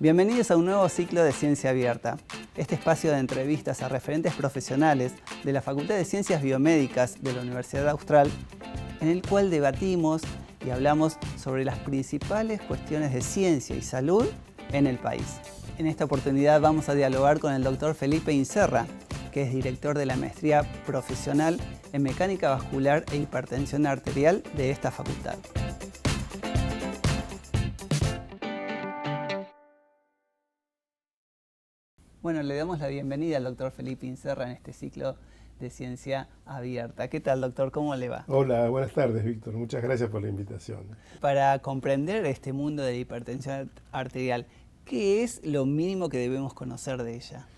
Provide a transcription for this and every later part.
Bienvenidos a un nuevo ciclo de Ciencia Abierta, este espacio de entrevistas a referentes profesionales de la Facultad de Ciencias Biomédicas de la Universidad Austral, en el cual debatimos y hablamos sobre las principales cuestiones de ciencia y salud en el país. En esta oportunidad vamos a dialogar con el doctor Felipe Inserra, que es director de la maestría profesional en Mecánica Vascular e Hipertensión Arterial de esta facultad. Bueno, le damos la bienvenida al doctor Felipe Inserra en este ciclo de Ciencia Abierta. ¿Qué tal, doctor? ¿Cómo le va? Hola, buenas tardes, Víctor. Muchas gracias por la invitación. Para comprender este mundo de la hipertensión arterial, ¿qué es lo mínimo que debemos conocer de ella?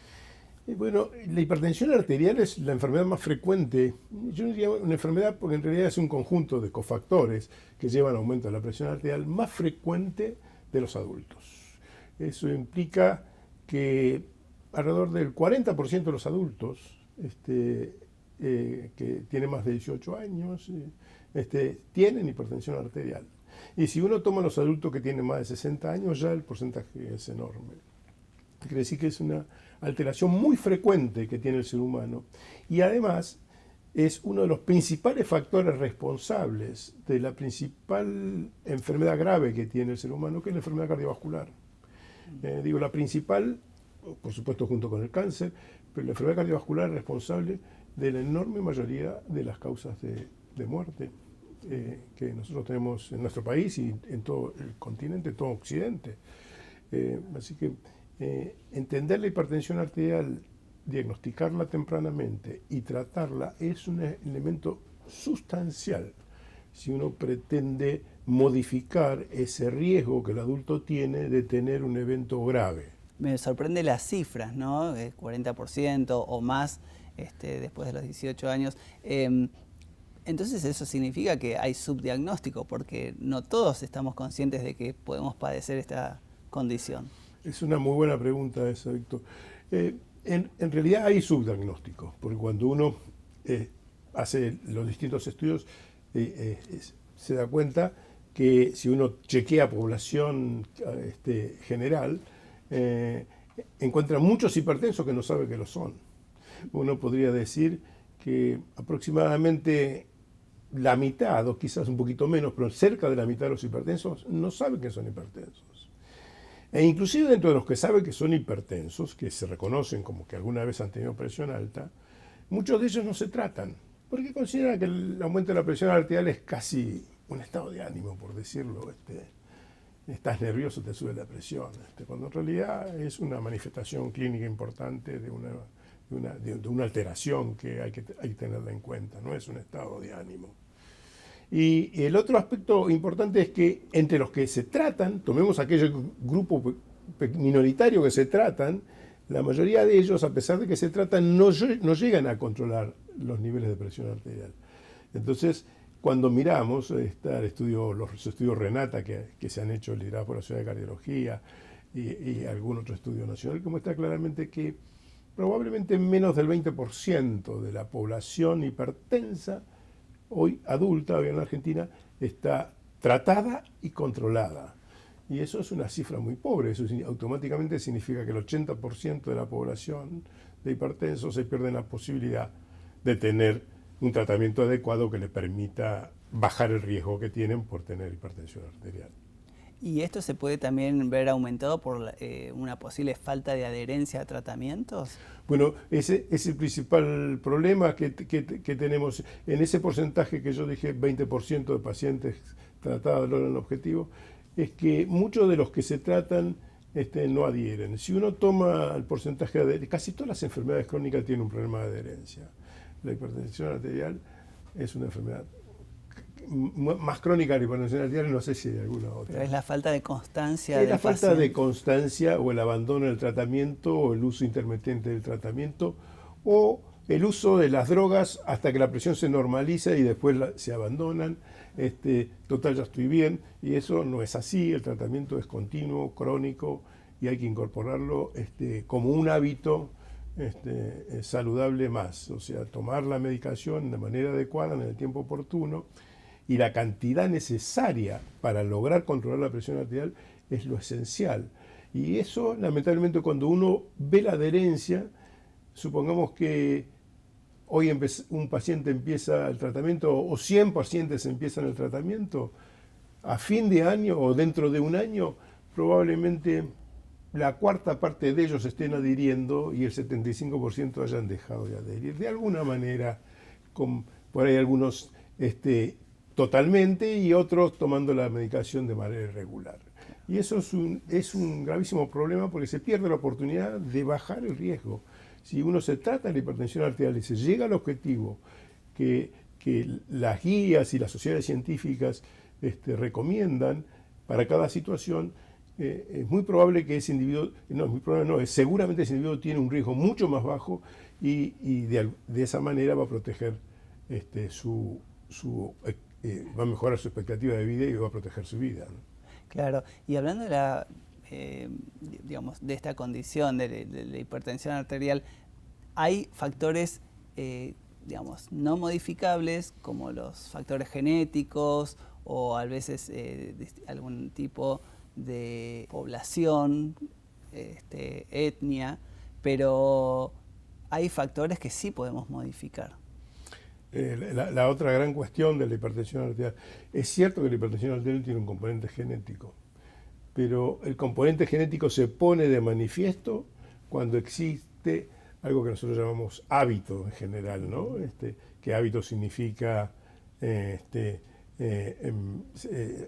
Bueno, la hipertensión arterial es la enfermedad más frecuente. Yo no diría una enfermedad porque en realidad es un conjunto de cofactores que llevan a aumento de la presión arterial más frecuente de los adultos. Eso implica que alrededor del 40% de los adultos que tienen más de 18 años tienen hipertensión arterial. Y si uno toma los adultos que tienen más de 60 años, ya el porcentaje es enorme. Quiere decir que es una alteración muy frecuente que tiene el ser humano. Y además es uno de los principales factores responsables de la principal enfermedad grave que tiene el ser humano, que es la enfermedad cardiovascular. Digo, la principal, por supuesto junto con el cáncer, pero la enfermedad cardiovascular es responsable de la enorme mayoría de las causas de muerte que nosotros tenemos en nuestro país y en todo el continente, todo Occidente. Así que entender la hipertensión arterial, diagnosticarla tempranamente y tratarla es un elemento sustancial si uno pretende modificar ese riesgo que el adulto tiene de tener un evento grave. Me sorprende las cifras, ¿no? 40% o más después de los 18 años. Entonces eso significa que hay subdiagnóstico, porque no todos estamos conscientes de que podemos padecer esta condición. Es una muy buena pregunta esa, Víctor. En realidad hay subdiagnóstico, porque cuando uno hace los distintos estudios se da cuenta que si uno chequea población general, encuentra muchos hipertensos que no sabe que lo son. Uno podría decir que aproximadamente la mitad, o quizás un poquito menos, pero cerca de la mitad de los hipertensos no saben que son hipertensos. E inclusive dentro de los que saben que son hipertensos, que se reconocen como que alguna vez han tenido presión alta, muchos de ellos no se tratan, porque consideran que el aumento de la presión arterial es casi un estado de ánimo, por decirlo. Estás nervioso, te sube la presión, cuando en realidad es una manifestación clínica importante de una alteración que hay que tenerla en cuenta, no es un estado de ánimo. Y el otro aspecto importante es que entre los que se tratan, tomemos aquellos grupos minoritarios que se tratan, la mayoría de ellos, a pesar de que se tratan, no llegan a controlar los niveles de presión arterial. Entonces, cuando miramos los estudios RENATA que se han hecho liderados por la Sociedad de Cardiología y algún otro estudio nacional, que muestra claramente que probablemente menos del 20% de la población hipertensa hoy adulta, hoy en la Argentina, está tratada y controlada. Y eso es una cifra muy pobre. Eso automáticamente significa que el 80% de la población de hipertensos se pierde la posibilidad de tener un tratamiento adecuado que le permita bajar el riesgo que tienen por tener hipertensión arterial. ¿Y esto se puede también ver aumentado por una posible falta de adherencia a tratamientos? Bueno, ese es el principal problema que tenemos. En ese porcentaje que yo dije, 20% de pacientes tratados logran el objetivo, es que muchos de los que se tratan no adhieren. Si uno toma el porcentaje de adherencia, casi todas las enfermedades crónicas tienen un problema de adherencia. La hipertensión arterial es una enfermedad más crónica de la hipertensión arterial, no sé si hay alguna otra. Pero es la falta de constancia del paciente. Es la falta de constancia o el abandono del tratamiento o el uso intermitente del tratamiento o el uso de las drogas hasta que la presión se normaliza y después se abandonan. Total, ya estoy bien, y eso no es así. El tratamiento es continuo, crónico, y hay que incorporarlo como un hábito saludable más, o sea, tomar la medicación de manera adecuada en el tiempo oportuno, y la cantidad necesaria para lograr controlar la presión arterial es lo esencial. Y eso, lamentablemente, cuando uno ve la adherencia, supongamos que hoy un paciente empieza el tratamiento o 100 pacientes empiezan el tratamiento, a fin de año o dentro de un año, probablemente la cuarta parte de ellos estén adhiriendo y el 75% hayan dejado de adherir. De alguna manera, por ahí algunos totalmente y otros tomando la medicación de manera irregular. Y eso es un gravísimo problema porque se pierde la oportunidad de bajar el riesgo. Si uno se trata de la hipertensión arterial y se llega al objetivo que las guías y las sociedades científicas recomiendan para cada situación, es muy probable que ese individuo, no, es muy probable no, es seguramente ese individuo tiene un riesgo mucho más bajo y de esa manera va a proteger va a mejorar su expectativa de vida y va a proteger su vida, ¿no? Claro, y hablando de digamos, de esta condición de la hipertensión arterial, hay factores, digamos, no modificables como los factores genéticos o a veces algún tipo de población, etnia, pero hay factores que sí podemos modificar. La otra gran cuestión de la hipertensión arterial, es cierto que la hipertensión arterial tiene un componente genético, pero el componente genético se pone de manifiesto cuando existe algo que nosotros llamamos hábito en general, ¿no? Que hábito significa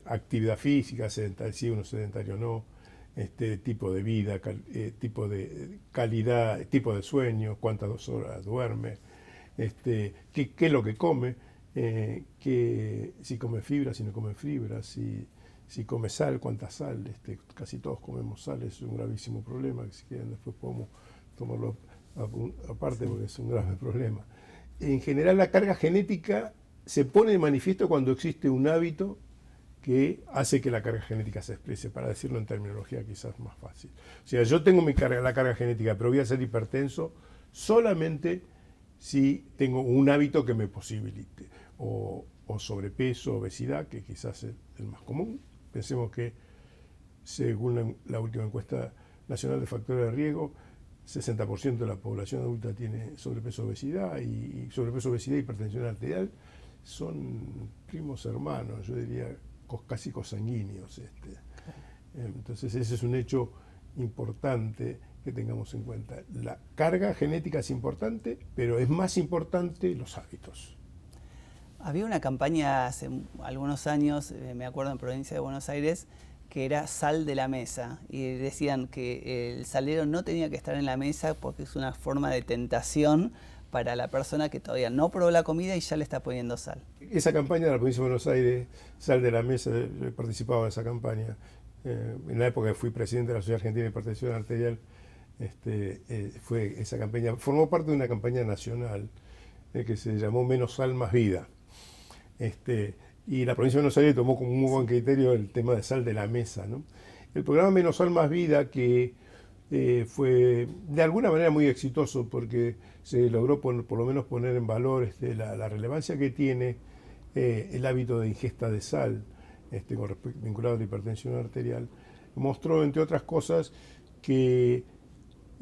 actividad física, sí, uno sedentario no, tipo de vida, tipo de calidad, tipo de sueño, cuántas horas duerme, qué es lo que come, si come fibra, si no come fibra, si come sal, cuánta sal, casi todos comemos sal, es un gravísimo problema, que si quieren después podemos tomarlo aparte porque es un grave problema. En general la carga genética se pone de manifiesto cuando existe un hábito que hace que la carga genética se exprese, para decirlo en terminología quizás más fácil. O sea, yo tengo la carga genética, pero voy a ser hipertenso solamente si tengo un hábito que me posibilite, o sobrepeso, obesidad, que quizás es el más común. Pensemos que según la última encuesta nacional de factores de riesgo, 60% de la población adulta tiene sobrepeso, obesidad, y sobrepeso, obesidad y hipertensión arterial son primos hermanos, yo diría casi cosanguíneos. Entonces ese es un hecho importante que tengamos en cuenta. La carga genética es importante, pero es más importante los hábitos. Había una campaña hace algunos años, me acuerdo en provincia de Buenos Aires, que era sal de la mesa, y decían que el salero no tenía que estar en la mesa porque es una forma de tentación para la persona que todavía no probó la comida y ya le está poniendo sal. Esa campaña de la provincia de Buenos Aires, sal de la mesa, yo he participado en esa campaña. En la época que fui presidente de la Sociedad Argentina de Hipertensión Arterial, fue esa campaña, formó parte de una campaña nacional que se llamó Menos Sal, Más Vida. Y la provincia de Buenos Aires tomó como un muy buen criterio el tema de sal de la mesa, ¿no? El programa Menos Sal, Más Vida, que fue de alguna manera muy exitoso porque se logró por lo menos poner en valor la relevancia que tiene el hábito de ingesta de sal vinculado a la hipertensión arterial, mostró, entre otras cosas, que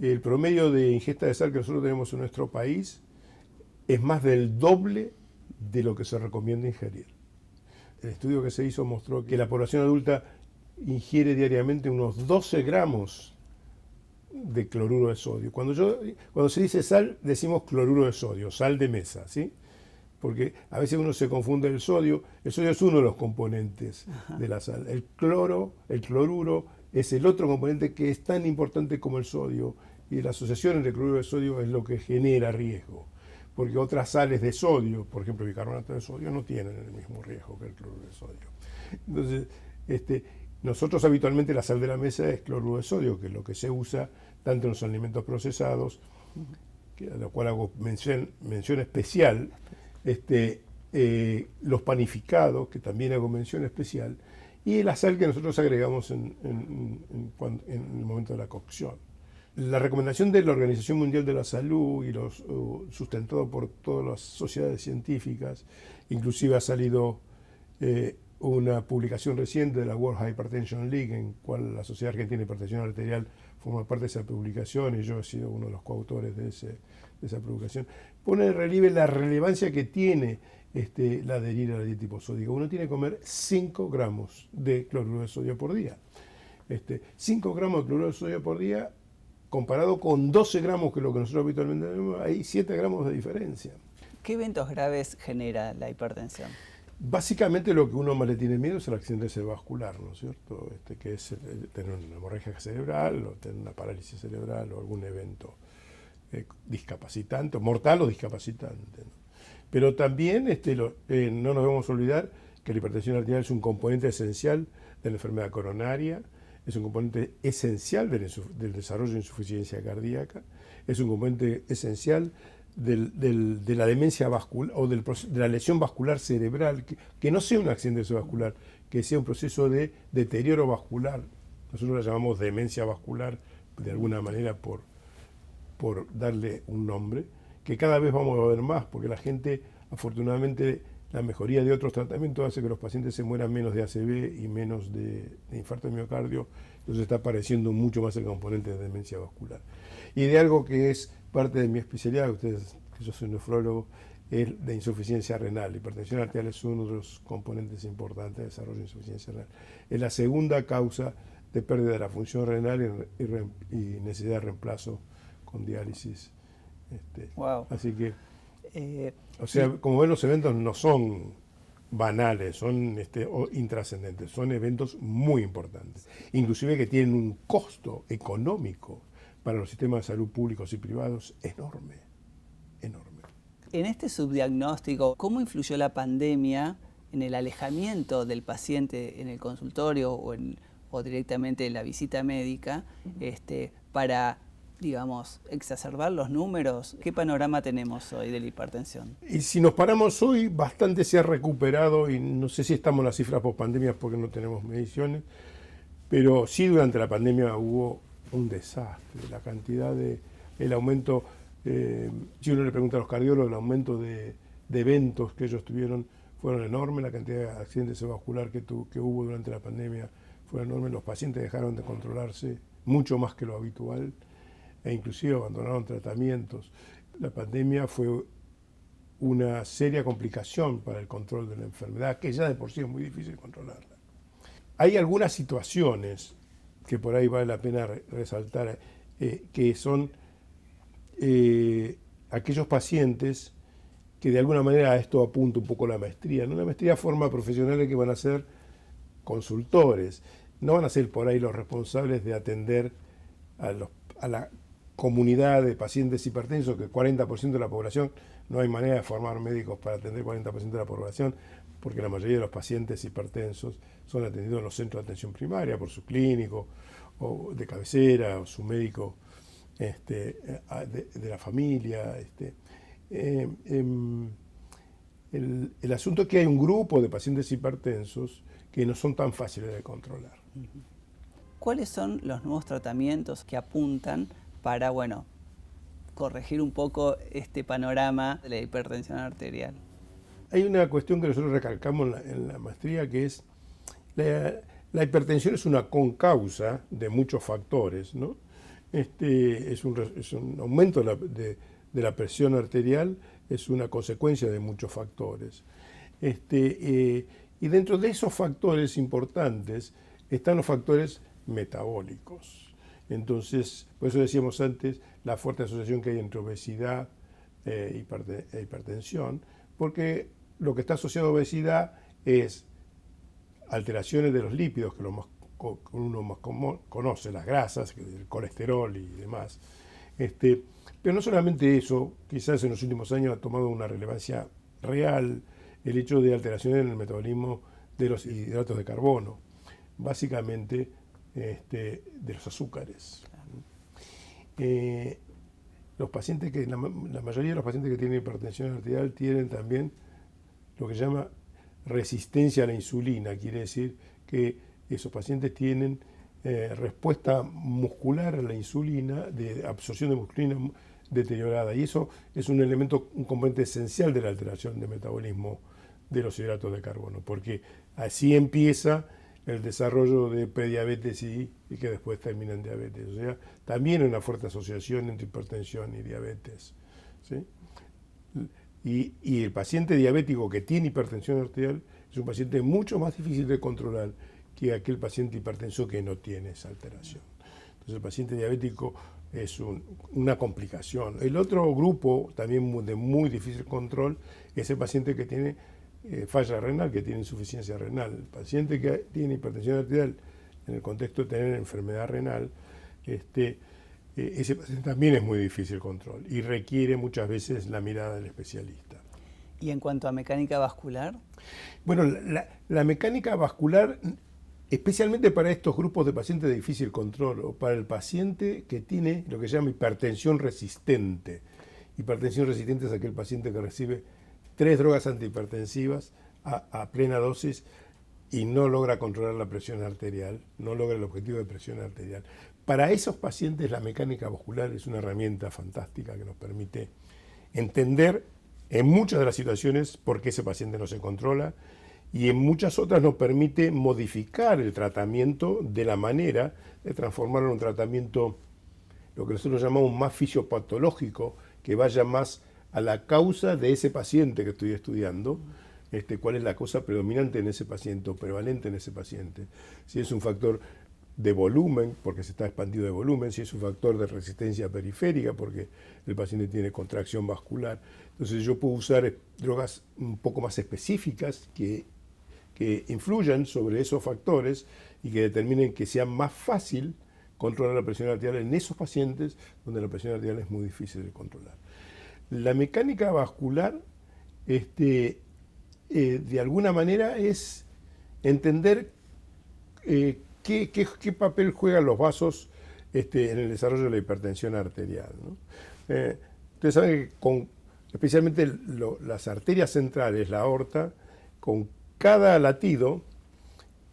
el promedio de ingesta de sal que nosotros tenemos en nuestro país es más del doble de lo que se recomienda ingerir. El estudio que se hizo mostró que la población adulta ingiere diariamente unos 12 gramos de cloruro de sodio. Cuando se dice sal, decimos cloruro de sodio, sal de mesa, ¿sí? Porque a veces uno se confunde el sodio es uno de los componentes de la sal. El cloruro es el otro componente que es tan importante como el sodio, y la asociación entre cloruro de sodio es lo que genera riesgo, porque otras sales de sodio, por ejemplo bicarbonato de sodio, no tienen el mismo riesgo que el cloruro de sodio. Entonces, nosotros habitualmente la sal de la mesa es cloruro de sodio, que es lo que se usa tanto en los alimentos procesados, a lo cual hago mención especial, los panificados, que también hago mención especial, y la sal que nosotros agregamos en el momento de la cocción. La recomendación de la Organización Mundial de la Salud y sustentado por todas las sociedades científicas, inclusive ha salido una publicación reciente de la World Hypertension League, en cual la Sociedad Argentina de Hipertensión Arterial forma parte de esa publicación, y yo he sido uno de los coautores de esa publicación, pone en relieve la relevancia que tiene la adherir a la dieta hiposódica. Uno tiene que comer 5 gramos de cloruro de sodio por día. 5 gramos de cloruro de sodio por día, comparado con 12 gramos, que es lo que nosotros habitualmente tenemos, hay 7 gramos de diferencia. ¿Qué eventos graves genera la hipertensión? Básicamente lo que uno más le tiene miedo es el accidente cerebrovascular, ¿no es cierto? Que es tener una hemorragia cerebral, o tener una parálisis cerebral, o algún evento discapacitante, mortal o discapacitante, ¿no? Pero también no nos debemos olvidar que la hipertensión arterial es un componente esencial de la enfermedad coronaria, es un componente esencial del desarrollo de insuficiencia cardíaca, es un componente esencial de la demencia vascular o de la lesión vascular cerebral, que no sea un accidente cerebrovascular, que sea un proceso de deterioro vascular. Nosotros la llamamos demencia vascular, de alguna manera por darle un nombre, que cada vez vamos a ver más, porque la gente, afortunadamente, la mejoría de otros tratamientos hace que los pacientes se mueran menos de ACV y menos de infarto de miocardio, entonces está apareciendo mucho más el componente de demencia vascular. Y de algo que es parte de mi especialidad, ustedes, que yo soy nefrólogo, es de insuficiencia renal. La hipertensión arterial es uno de los componentes importantes de desarrollo de insuficiencia renal. Es la segunda causa de pérdida de la función renal y necesidad de reemplazo con diálisis. Wow. Así que, o sí. sea, como ven, los eventos no son banales, son intrascendentes, son eventos muy importantes, inclusive que tienen un costo económico para los sistemas de salud públicos y privados enorme, enorme. En este subdiagnóstico, ¿cómo influyó la pandemia en el alejamiento del paciente en el consultorio o directamente en la visita médica para, digamos, exacerbar los números? ¿Qué panorama tenemos hoy de la hipertensión? Y si nos paramos hoy, bastante se ha recuperado, y no sé si estamos en las cifras post-pandemias porque no tenemos mediciones, pero sí durante la pandemia hubo un desastre, la cantidad el aumento, si uno le pregunta a los cardiólogos, el aumento de eventos que ellos tuvieron fueron enormes, la cantidad de accidentes cerebrovasculares que hubo durante la pandemia fueron enormes, los pacientes dejaron de controlarse mucho más que lo habitual, e inclusive abandonaron tratamientos. La pandemia fue una seria complicación para el control de la enfermedad, que ya de por sí es muy difícil controlarla. Hay algunas situaciones que por ahí vale la pena resaltar, que son aquellos pacientes que de alguna manera a esto apunta un poco la maestría, ¿no? La maestría forma profesionales que van a ser consultores, no van a ser por ahí los responsables de atender a la comunidad de pacientes hipertensos, que 40% de la población, no hay manera de formar médicos para atender 40% de la población, porque la mayoría de los pacientes hipertensos son atendidos en los centros de atención primaria por su clínico o de cabecera o su médico de la familia. El asunto es que hay un grupo de pacientes hipertensos que no son tan fáciles de controlar. ¿Cuáles son los nuevos tratamientos que apuntan para, corregir un poco este panorama de la hipertensión arterial? Hay una cuestión que nosotros recalcamos en la maestría, que es la hipertensión es una concausa de muchos factores, ¿no? Es un aumento de la presión arterial, es una consecuencia de muchos factores. Y dentro de esos factores importantes están los factores metabólicos. Entonces, por eso decíamos antes la fuerte asociación que hay entre obesidad e hipertensión, porque lo que está asociado a obesidad es alteraciones de los lípidos, que uno más conoce, las grasas, el colesterol y demás. Pero no solamente eso, quizás en los últimos años ha tomado una relevancia real el hecho de alteraciones en el metabolismo de los hidratos de carbono, básicamente de los azúcares. La mayoría de los pacientes que tienen hipertensión arterial tienen también lo que se llama resistencia a la insulina, quiere decir que esos pacientes tienen respuesta muscular a la insulina, de absorción de insulina deteriorada, y eso es un elemento, un componente esencial de la alteración del metabolismo de los hidratos de carbono, porque así empieza el desarrollo de prediabetes y que después termina en diabetes. O sea, también hay una fuerte asociación entre hipertensión y diabetes, ¿sí? Y el paciente diabético que tiene hipertensión arterial es un paciente mucho más difícil de controlar que aquel paciente hipertenso que no tiene esa alteración. Entonces el paciente diabético es una complicación. El otro grupo, también de muy difícil control, es el paciente que tiene falla renal, que tiene insuficiencia renal. El paciente que tiene hipertensión arterial en el contexto de tener enfermedad renal, ese paciente también es muy difícil control y requiere muchas veces la mirada del especialista. ¿Y en cuanto a mecánica vascular? Bueno, la mecánica vascular, especialmente para estos grupos de pacientes de difícil control o para el paciente que tiene lo que se llama hipertensión resistente. Hipertensión resistente es aquel paciente que recibe 3 drogas antihipertensivas a plena dosis y no logra controlar la presión arterial, no logra el objetivo de presión arterial. Para esos pacientes la mecánica vascular es una herramienta fantástica que nos permite entender en muchas de las situaciones por qué ese paciente no se controla y en muchas otras nos permite modificar el tratamiento de la manera de transformarlo en un tratamiento, lo que nosotros llamamos más fisiopatológico, que vaya más a la causa de ese paciente que estoy estudiando, cuál es la causa predominante en ese paciente o prevalente en ese paciente. Si es un factor de volumen, porque se está expandido de volumen, si es un factor de resistencia periférica, porque el paciente tiene contracción vascular. Entonces yo puedo usar drogas un poco más específicas que influyan sobre esos factores y que determinen que sea más fácil controlar la presión arterial en esos pacientes donde la presión arterial es muy difícil de controlar. La mecánica vascular, de alguna manera, es entender qué papel juegan los vasos en el desarrollo de la hipertensión arterial, ¿no? Ustedes saben que especialmente las arterias centrales, la aorta, con cada latido,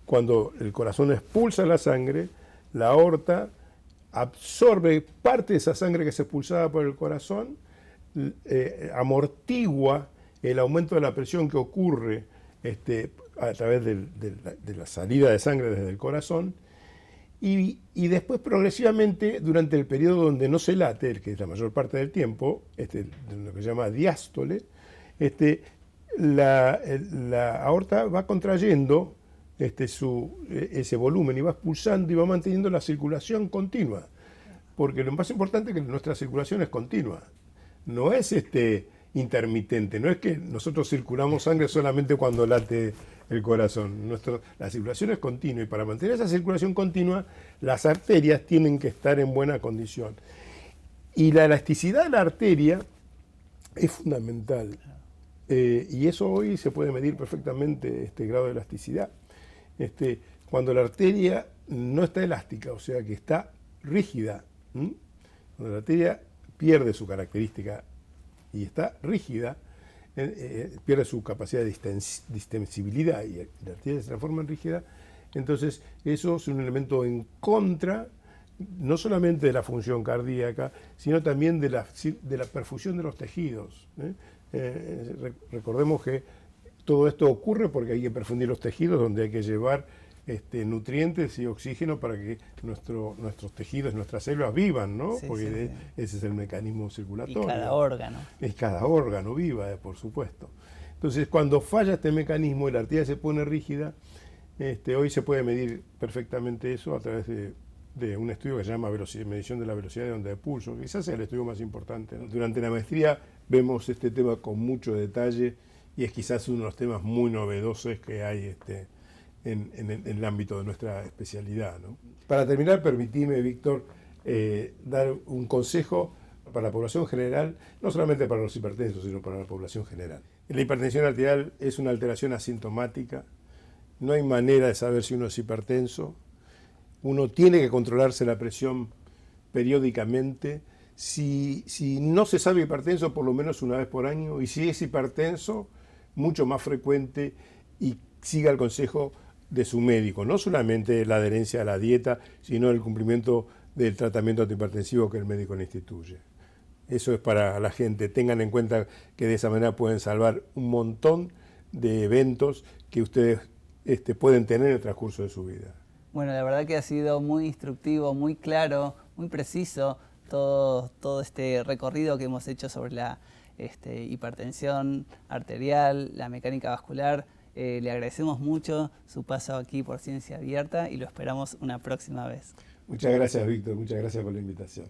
cuando el corazón expulsa la sangre, la aorta absorbe parte de esa sangre que es expulsada por el corazón, amortigua el aumento de la presión que ocurre a través de la salida de sangre desde el corazón, y después progresivamente, durante el periodo donde no se late, que es la mayor parte del tiempo, de lo que se llama diástole, la aorta va contrayendo ese volumen y va expulsando y va manteniendo la circulación continua, porque lo más importante es que nuestra circulación es continua, no es intermitente, no es que nosotros circulamos sangre solamente cuando late el corazón. La circulación es continua y para mantener esa circulación continua las arterias tienen que estar en buena condición. Y la elasticidad de la arteria es fundamental y eso hoy se puede medir perfectamente este grado de elasticidad. Cuando la arteria no está elástica, o sea que está rígida, cuando la arteria pierde su característica y está rígida, pierde su capacidad de distensibilidad y la arteria se transforma en rígida, entonces eso es un elemento en contra, no solamente de la función cardíaca, sino también de la perfusión de los tejidos. Recordemos que todo esto ocurre porque hay que perfundir los tejidos, donde hay que llevar nutrientes y oxígeno para que nuestros tejidos, nuestras células vivan, ¿no? Sí, porque sí. Ese es el mecanismo circulatorio. Y cada órgano. Es cada órgano viva, por supuesto. Entonces, cuando falla este mecanismo y la arteria se pone rígida, hoy se puede medir perfectamente eso a través de un estudio que se llama medición de la velocidad de onda de pulso, que quizás sea el estudio más importante, ¿no? Durante la maestría vemos este tema con mucho detalle y es quizás uno de los temas muy novedosos que hay en el ámbito de nuestra especialidad, ¿no? Para terminar, permitime, Víctor, dar un consejo para la población general, no solamente para los hipertensos, sino para la población general. La hipertensión arterial es una alteración asintomática, no hay manera de saber si uno es hipertenso, uno tiene que controlarse la presión periódicamente, si no se sabe hipertenso, por lo menos una vez por año, y si es hipertenso, mucho más frecuente, y siga el consejo de su médico, no solamente la adherencia a la dieta, sino el cumplimiento del tratamiento antihipertensivo que el médico le instituye. Eso es para la gente. Tengan en cuenta que de esa manera pueden salvar un montón de eventos que ustedes pueden tener en el transcurso de su vida. Bueno, la verdad que ha sido muy instructivo, muy claro, muy preciso todo este recorrido que hemos hecho sobre la hipertensión arterial, la mecánica vascular. Le agradecemos mucho su paso aquí por Ciencia Abierta y lo esperamos una próxima vez. Muchas gracias, Víctor. Muchas gracias por la invitación.